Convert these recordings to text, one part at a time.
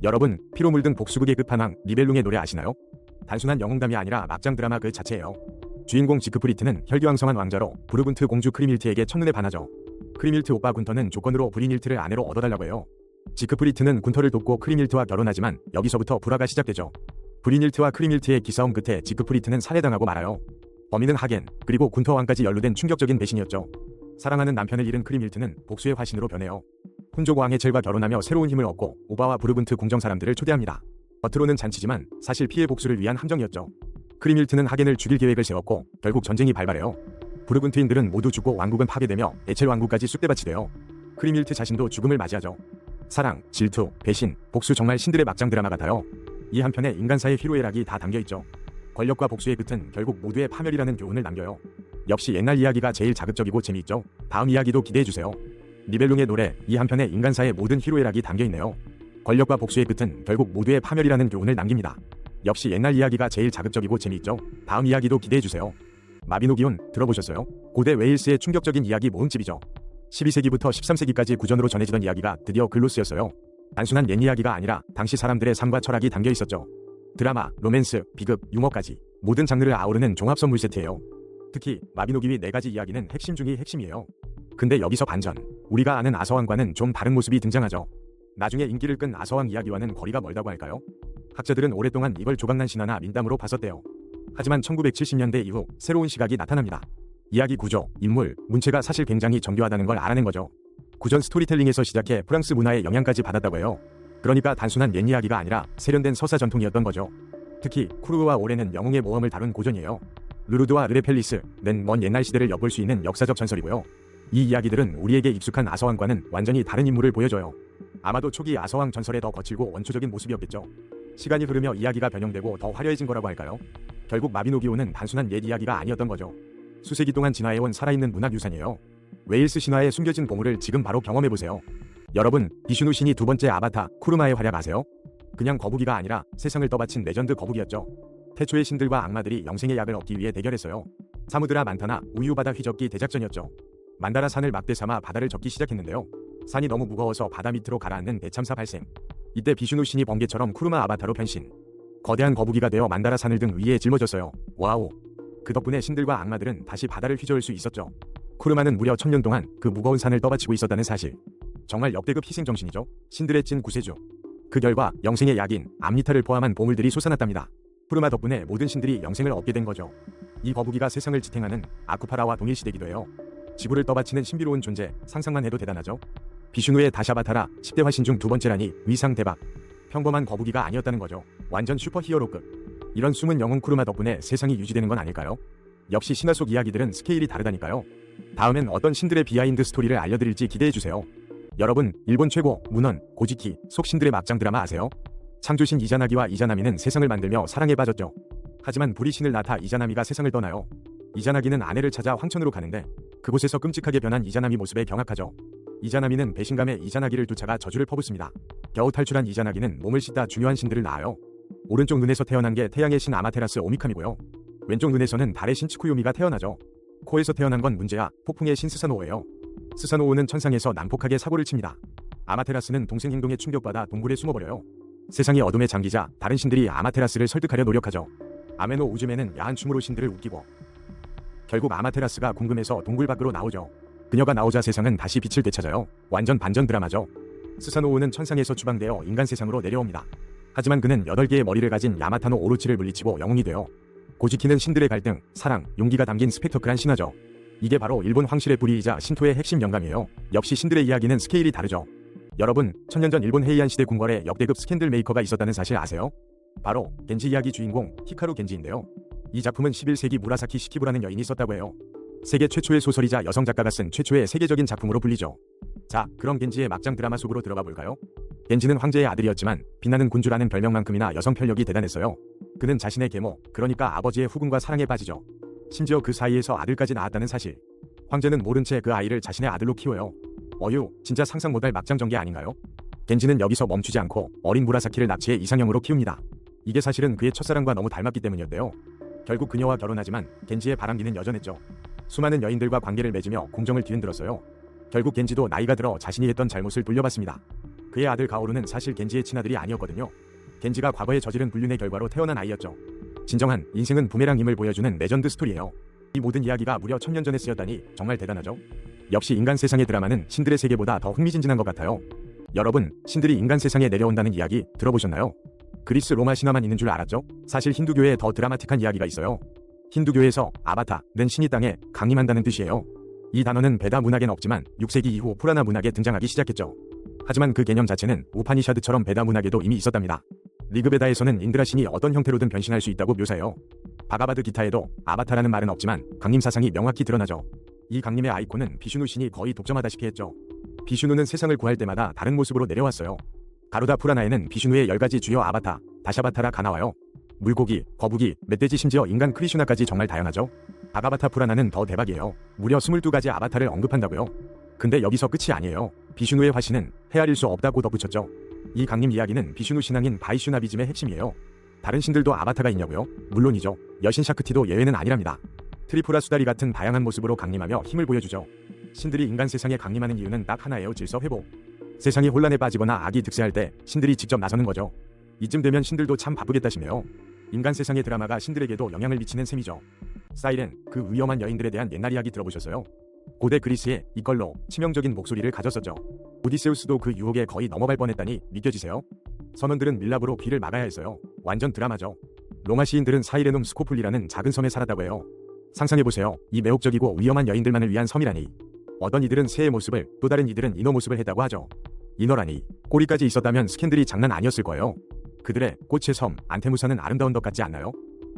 여러분, 피로 물든 복수극의 끝판왕 니벨룽의 노래 아시나요? 단순한 영웅담이 아니라 막장 드라마 그 자체예요. 주인공 지크프리트는 혈기왕성한 왕자로 부르군트 공주 크리밀트에게 첫눈에 반하죠. 크리밀트 오빠 군터는 조건으로 브리닐트를 아내로 얻어달라고 해요. 지크프리트는 군터를 돕고 크리밀트와 결혼하지만 여기서부터 불화가 시작되죠. 브리닐트와 크리밀트의 기싸움 끝에 지크프리트는 살해당하고 말아요. 범인은 하겐, 그리고 군터 왕까지 연루된 충격적인 배신이었죠. 사랑하는 남편을 잃은 크리밀트는 복수의 화신으로 변해요. 훈족 왕의 젤과 결혼하며 새로운 힘을 얻고 오바와 부르군트 궁정 사람들을 초대합니다. 겉으로는 잔치지만 사실 피해 복수를 위한 함정이었죠. 크리밀트는 하겐을 죽일 계획을 세웠고 결국 전쟁이 발발해요. 부르군트인들은 모두 죽고 왕국은 파괴되며 에첼 왕국까지 쑥대밭이 돼요. 크리밀트 자신도 죽음을 맞이하죠. 사랑, 질투, 배신, 복수 정말 신들의 막장 드라마 같아요. 이 한편에 인간사의 희로애락이 다 담겨있죠. 권력과 복수의 끝은 결국 모두의 파멸이라는 교훈을 남겨요. 역시 옛날 이야기가 제일 자극적이고 재미있죠. 다음 이야기도 기대해주세요. 니벨룽의 노래, 이 한편에 인간사의 모든 희로애락이 담겨있네요. 권력과 복수의 끝은 결국 모두의 파멸이라는 교훈을 남깁니다. 역시 옛날 이야기가 제일 자극적이고 재미있죠. 다음 이야기도 기대해주세요. 마비노기온 들어보셨어요? 고대 웨일스의 충격적인 이야기 모음집이죠. 12세기부터 13세기까지 구전으로 전해지던 이야기가 드디어 글로 쓰였어요. 단순한 옛 이야기가 아니라 당시 사람들의 삶과 철학이 담겨 있었죠. 드라마, 로맨스, 비극, 유머까지 모든 장르를 아우르는 종합 선물 세트예요. 특히 마비노기의 4가지 이야기는 핵심 중의 핵심이에요. 근데 여기서 반전, 우리가 아는 아서왕과는 좀 다른 모습이 등장하죠. 나중에 인기를 끈 아서왕 이야기와는 거리가 멀다고 할까요? 학자들은 오랫동안 이걸 조각난 신화나 민담으로 봤었대요. 하지만 1970년대 이후 새로운 시각이 나타납니다. 이야기 구조, 인물, 문체가 사실 굉장히 정교하다는 걸 알아낸 거죠. 구전 스토리텔링에서 시작해 프랑스 문화의 영향까지 받았다고 해요. 그러니까 단순한 옛 이야기가 아니라 세련된 서사 전통이었던 거죠. 특히 쿠르와 오레는 영웅의 모험을 다룬 고전이에요. 르루드와 르레펠리스는 먼 옛날 시대를 엿볼 수 있는 역사적 전설이고요. 이 이야기들은 우리에게 익숙한 아서왕과는 완전히 다른 인물을 보여줘요. 아마도 초기 아서왕 전설의 더 거칠고 원초적인 모습이었겠죠. 시간이 흐르며 이야기가 변형되고 더 화려해진 거라고 할까요? 결국 마비노기온은 단순한 옛 이야기가 아니었던 거죠. 수세기 동안 진화해온 살아있는 문화유산이에요. 웨일스 신화의 숨겨진 보물을 지금 바로 경험해보세요. 여러분, 비슈누 신이 두 번째 아바타 쿠르마의 활약 아세요? 그냥 거북이가 아니라 세상을 떠받친 레전드 거북이였죠. 태초의 신들과 악마들이 영생의 약을 얻기 위해 대결했어요. 사무드라 만타나 우유바다 휘젓기 대작전이었죠. 만다라 산을 막대 삼아 바다를 접기 시작했는데요. 산이 너무 무거워서 바다 밑으로 가라앉는 대참사 발생. 이때 비슈누 신이 번개처럼 쿠르마 아바타로 변신. 거대한 거북이가 되어 만다라 산을 등 위에 짊어졌어요. 와우. 그 덕분에 신들과 악마들은 다시 바다를 휘저을 수 있었죠. 쿠르마는 무려 1000년 동안 그 무거운 산을 떠받치고 있었다는 사실. 정말 역대급 희생정신이죠. 신들의 찐 구세주. 그 결과 영생의 약인 암리타를 포함한 보물들이 솟아났답니다. 쿠르마 덕분에 모든 신들이 영생을 얻게 된 거죠. 이 거북이가 세상을 지탱하는 아쿠파라와 동일시되기도 해요. 지구를 떠받치는 신비로운 존재, 상상만 해도 대단하죠. 비슈누의 다샤바타라 10대 화신 중 두 번째라니 위상 대박. 평범한 거북이가 아니었다는 거죠. 완전 슈퍼히어로급. 이런 숨은 영웅 쿠르마 덕분에 세상이 유지되는 건 아닐까요? 역시 신화 속 이야기들은 스케일이 다르다니까요. 다음엔 어떤 신들의 비하인드 스토리를 알려드릴지 기대해주세요. 여러분, 일본 최고, 문헌, 고지키, 속 신들의 막장 드라마 아세요? 창조신 이자나기와 이자나미는 세상을 만들며 사랑에 빠졌죠. 하지만 불이 신을 낳다 이자나미가 세상을 떠나요. 이자나기는 아내를 찾아 황천으로 가는데 그곳에서 끔찍하게 변한 이자나미 모습에 경악하죠. 이자나미는 배신감에 이자나기를 쫓아가 저주를 퍼붓습니다. 겨우 탈출한 이자나기는 몸을 씻다 중요한 신들을 낳아요. 오른쪽 눈에서 태어난 게 태양의 신 아마테라스 오미카미고요. 왼쪽 눈에서는 달의 신 치쿠요미가 태어나죠. 코에서 태어난 건 문제야 폭풍의 신 스사노오예요. 스사노오는 천상에서 난폭하게 사고를 칩니다. 아마테라스는 동생 행동에 충격받아 동굴에 숨어버려요. 세상이 어둠에 잠기자 다른 신들이 아마테라스를 설득하려 노력하죠. 아메노 우즈메는 야한 춤으로 신들을 웃기고 결국 아마테라스가 궁금해서 동굴 밖으로 나오죠. 그녀가 나오자 세상은 다시 빛을 되찾아요. 완전 반전 드라마죠. 스사노오는 천상에서 추방되어 인간 세상으로 내려옵니다. 하지만 그는 8개의 머리를 가진 야마타노 오로치를 물리치고 영웅이 돼요. 고지키는 신들의 갈등, 사랑, 용기가 담긴 스펙터클한 신화죠. 이게 바로 일본 황실의 뿌리이자 신토의 핵심 영감이에요. 역시 신들의 이야기는 스케일이 다르죠. 여러분, 1000년 전 일본 헤이안 시대 궁궐에 역대급 스캔들 메이커가 있었다는 사실 아세요? 바로 겐지 이야기 주인공 히카루 겐지인데요. 이 작품은 11세기 무라사키 시키부라는 여인이 썼다고 해요. 세계 최초의 소설이자 여성 작가가 쓴 최초의 세계적인 작품으로 불리죠. 자, 그럼 겐지의 막장 드라마 속으로 들어가 볼까요? 겐지는 황제의 아들이었지만 빛나는 군주라는 별명만큼이나 여성 편력이 대단했어요. 그는 자신의 계모, 그러니까 아버지의 후궁과 사랑에 빠지죠. 심지어 그 사이에서 아들까지 낳았다는 사실. 황제는 모른 채 그 아이를 자신의 아들로 키워요. 어휴, 진짜 상상 못할 막장 전개 아닌가요? 겐지는 여기서 멈추지 않고 어린 무라사키를 납치해 이상형으로 키웁니다. 이게 사실은 그의 첫사랑과 너무 닮았기 때문이었대요. 결국 그녀와 결혼하지만 겐지의 바람기는 여전했죠. 수많은 여인들과 관계를 맺으며 궁정을 뒤흔들었어요. 결국 겐지도 나이가 들어 자신이 했던 잘못을 돌려받습니다. 그의 아들 가오루는 사실 겐지의 친아들이 아니었거든요. 겐지가 과거에 저지른 불륜의 결과로 태어난 아이였죠. 진정한 인생은 부메랑임을 보여주는 레전드 스토리예요. 이 모든 이야기가 무려 1000년 전에 쓰였다니 정말 대단하죠. 역시 인간 세상의 드라마는 신들의 세계보다 더 흥미진진한 것 같아요. 여러분, 신들이 인간 세상에 내려온다는 이야기 들어보셨나요? 그리스 로마 신화만 있는 줄 알았죠? 사실 힌두교에 더 드라마틱한 이야기가 있어요. 힌두교에서 아바타는 신이 땅에 강림한다는 뜻이에요. 이 단어는 베다 문학엔 없지만 6세기 이후 푸라나 문학에 등장하기 시작했죠. 하지만 그 개념 자체는 우파니샤드처럼 베다 문학에도 이미 있었답니다. 리그베다에서는 인드라 신이 어떤 형태로든 변신할 수 있다고 묘사해요. 바가바드 기타에도 아바타라는 말은 없지만 강림 사상이 명확히 드러나죠. 이 강림의 아이콘은 비슈누 신이 거의 독점하다시피 했죠. 비슈누는 세상을 구할 때마다 다른 모습으로 내려왔어요. 가루다 푸라나에는 비슈누의 10가지 주요 아바타, 다샤바타라가 나와요. 물고기, 거북이, 멧돼지 심지어 인간 크리슈나까지 정말 다양하죠. 바가바타 푸라나는 더 대박이에요. 무려 22가지 아바타를 언급한다고요. 근데 여기서 끝이 아니에요. 비슈누의 화신은 헤아릴 수 없다고 덧붙였죠. 이 강림 이야기는 비슈누 신앙인 바이슈나비즘의 핵심이에요. 다른 신들도 아바타가 있냐고요? 물론이죠. 여신 샤크티도 예외는 아니랍니다. 트리푸라 수다리 같은 다양한 모습으로 강림하며 힘을 보여주죠. 신들이 인간 세상에 강림하는 이유는 딱 하나예요. 질서 회복. 세상이 혼란에 빠지거나 악이 득세할 때 신들이 직접 나서는 거죠. 이쯤 되면 신들도 참 바쁘겠다 싶네요. 인간 세상의 드라마가 신들에게도 영향을 미치는 셈이죠. 사이렌, 그 위험한 여인들에 대한 옛날 이야기 들어보셨어요? 고대 그리스에 이걸로 치명적인 목소리를 가졌었죠. 오디세우스도 그 유혹에 거의 넘어갈 뻔했다니 믿겨지세요? 선원들은 밀랍으로 귀를 막아야 했어요. 완전 드라마죠. 로마 시인들은 사이레눔 스코플리라는 작은 섬에 살았다고 해요. 상상해보세요. 이 매혹적이고 위험한 여인들만을 위한 섬이라니. 어떤 이들은 새의 모습을, 또 다른 이들은 인어 모습을 했다고 하죠. 인어라니, 꼬리까지 있었다면 스캔들이 장난 아니었을 거예요. 그들의 꽃의 섬, 안테무사는 아름다운 것 같지 않나요?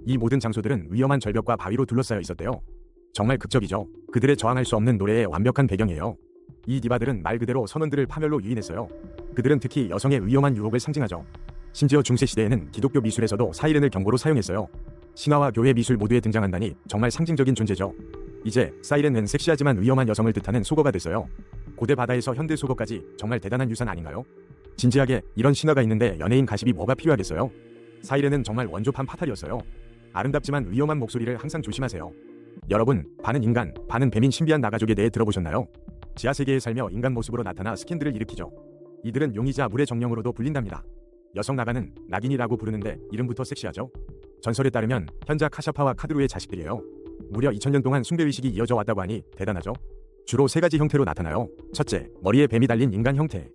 이 모든 장소들은 위험한 절벽과 바위로 둘러싸여 있었대요. 정말 극적이죠. 그들의 저항할 수 없는 노래의 완벽한 배경이에요. 이 디바들은 말 그대로 선원들을 파멸로 유인했어요. 그들은 특히 여성의 위험한 유혹을 상징하죠. 심지어 중세시대에는 기독교 미술에서도 사이렌을 경고로 사용했어요. 신화와 교회 미술 모두에 등장한다니 정말 상징적인 존재죠. 이제 사이렌은 섹시하지만 위험한 여성을 뜻하는 속어가 됐어요. 고대 바다에서 현대 속어까지 정말 대단한 유산 아닌가요? 진지하게 이런 신화가 있는데 연예인 가십이 뭐가 필요하겠어요? 사이렌은 정말 원조판 파탈이었어요. 아름답지만 위험한 목소리를 항상 조심하세요. 여러분, 반은 인간, 반은 뱀인 신비한 나가족에 대해 들어보셨나요? 지하세계에 살며 인간 모습으로 나타나 스캔들을 일으키죠. 이들은 용이자 물의 정령으로도 불린답니다. 여성 나가는 나긴이라고 부르는데 이름부터 섹시하죠? 전설에 따르면 현자 카샤파와 카드루의 자식들이에요. 무려 2000년 동안 숭배의식이 이어져 왔다고 하니 대단하죠? 주로 3가지 형태로 나타나요. 첫째, 머리에 뱀이 달린 인간 형태.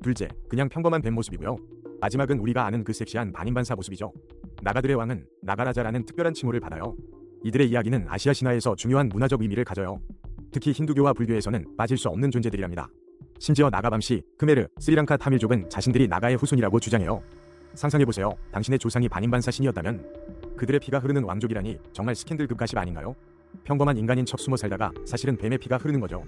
둘째, 그냥 평범한 뱀 모습이고요. 마지막은 우리가 아는 그 섹시한 반인반사 모습이죠. 나가들의 왕은 나가라자라는 특별한 칭호를 받아요. 이들의 이야기는 아시아 신화에서 중요한 문화적 의미를 가져요. 특히 힌두교와 불교에서는 빠질 수 없는 존재들이랍니다. 심지어 나가밤시, 크메르, 스리랑카 타밀족은 자신들이 나가의 후손이라고 주장해요. 상상해보세요. 당신의 조상이 반인반사 신이었다면 그들의 피가 흐르는 왕족이라니 정말 스캔들 급가십 아닌가요? 평범한 인간인 척 숨어 살다가 사실은 뱀의 피가 흐르는 거죠.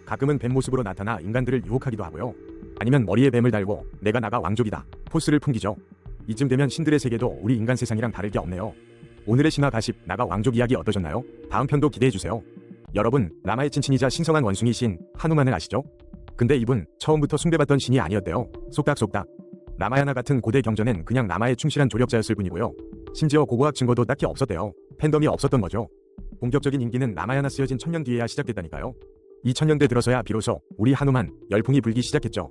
가끔은 뱀 모습으로 나타나 인간들을 유혹하기도 하고요. 아니면 머리에 뱀을 달고 내가 나가 왕족이다 포스를 풍기죠. 이쯤 되면 신들의 세계도 우리 인간 세상이랑 다를 게 없네요. 오늘의 신화 가십 나가 왕족 이야기 어떠셨나요? 다음 편도 기대해주세요. 여러분, 라마의 친친이자 신성한 원숭이 신 하누만을 아시죠? 근데 이분 처음부터 숭배받던 신이 아니었대요. 속닥속닥. 라마야나 같은 고대 경전엔 그냥 라마의 충실한 조력자였을 뿐이고요. 심지어 고고학 증거도 딱히 없었대요. 팬덤이 없었던 거죠. 본격적인 인기는 라마야나 쓰여진 1000년 뒤에야 시작됐다니까요. 2000년대 들어서야 비로소 우리 하누만 열풍이 불기 시작했죠.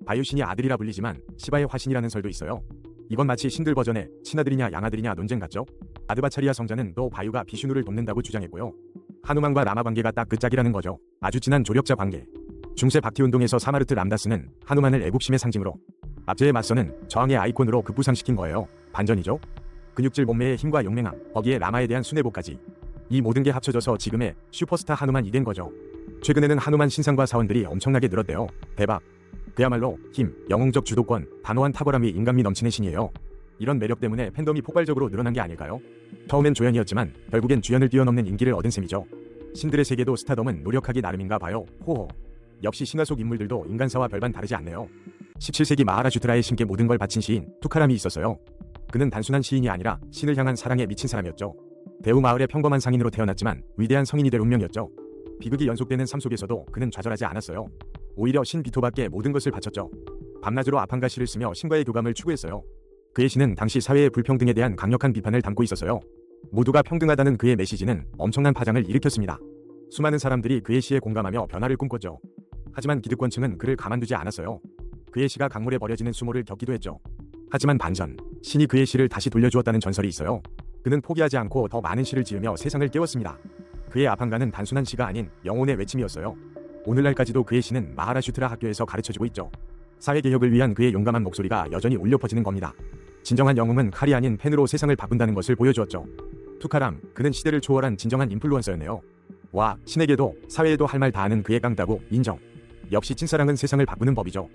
바유신이 아들이라 불리지만 시바의 화신이라는 설도 있어요. 이건 마치 신들 버전의 친아들이냐 양아들이냐 논쟁 같죠? 아드바차리아 성자는 또 바유가 비슈누를 돕는다고 주장했고요. 하누만과 라마 관계가 딱 그 짝이라는 거죠. 아주 진한 조력자 관계. 중세 박티운동에서 사마르트 람다스는 하누만을 애국심의 상징으로, 압제에 맞서는 저항의 아이콘으로 급부상시킨 거예요. 반전이죠? 근육질 몸매의 힘과 용맹함, 거기에 라마에 대한 순애보까지. 이 모든 게 합쳐져서 지금의 슈퍼스타 하누만이 된 거죠. 최근에는 하누만 신상과 사원들이 엄청나게 늘었대요. 대박. 그야말로 힘, 영웅적 주도권, 단호한 탁월함이 인간미 넘치는 신이에요. 이런 매력 때문에 팬덤이 폭발적으로 늘어난 게 아닐까요? 처음엔 조연이었지만 결국엔 주연을 뛰어넘는 인기를 얻은 셈이죠. 신들의 세계도 스타덤은 노력하기 나름인가 봐요. 호호. 역시 신화 속 인물들도 인간사와 별반 다르지 않네요. 17세기 마하라슈트라의 신께 모든 걸 바친 시인 투카람이 있었어요. 그는 단순한 시인이 아니라 신을 향한 사랑에 미친 사람이었죠. 대우 마을의 평범한 상인으로 태어났지만 위대한 성인이 될 운명이었죠. 비극이 연속되는 삶 속에서도 그는 좌절하지 않았어요. 오히려 신 비토밖에 모든 것을 바쳤죠. 밤낮으로 아판과 시를 쓰며 신과의 교감을 추구했어요. 그의 시는 당시 사회의 불평등에 대한 강력한 비판을 담고 있었어요. 모두가 평등하다는 그의 메시지는 엄청난 파장을 일으켰습니다. 수많은 사람들이 그의 시에 공감하며 변화를 꿈꿨죠. 하지만 기득권층은 그를 가만두지 않았어요. 그의 시가 강물에 버려지는 수모를 겪기도 했죠. 하지만 반전, 신이 그의 시를 다시 돌려주었다는 전설이 있어요. 그는 포기하지 않고 더 많은 시를 지으며 세상을 깨웠습니다. 그의 아판가는 단순한 시가 아닌 영혼의 외침이었어요. 오늘날까지도 그의 시는 마하라슈트라 학교에서 가르쳐주고 있죠. 사회개혁을 위한 그의 용감한 목소리가 여전히 울려 퍼지는 겁니다. 진정한 영웅은 칼이 아닌 펜으로 세상을 바꾼다는 것을 보여주었죠. 투카람, 그는 시대를 초월한 진정한 인플루언서였네요. 와, 신에게도 사회에도 할 말 다 하는 그의 깡따구 인정. 역시 찐사랑은 세상을 바꾸는 법이죠.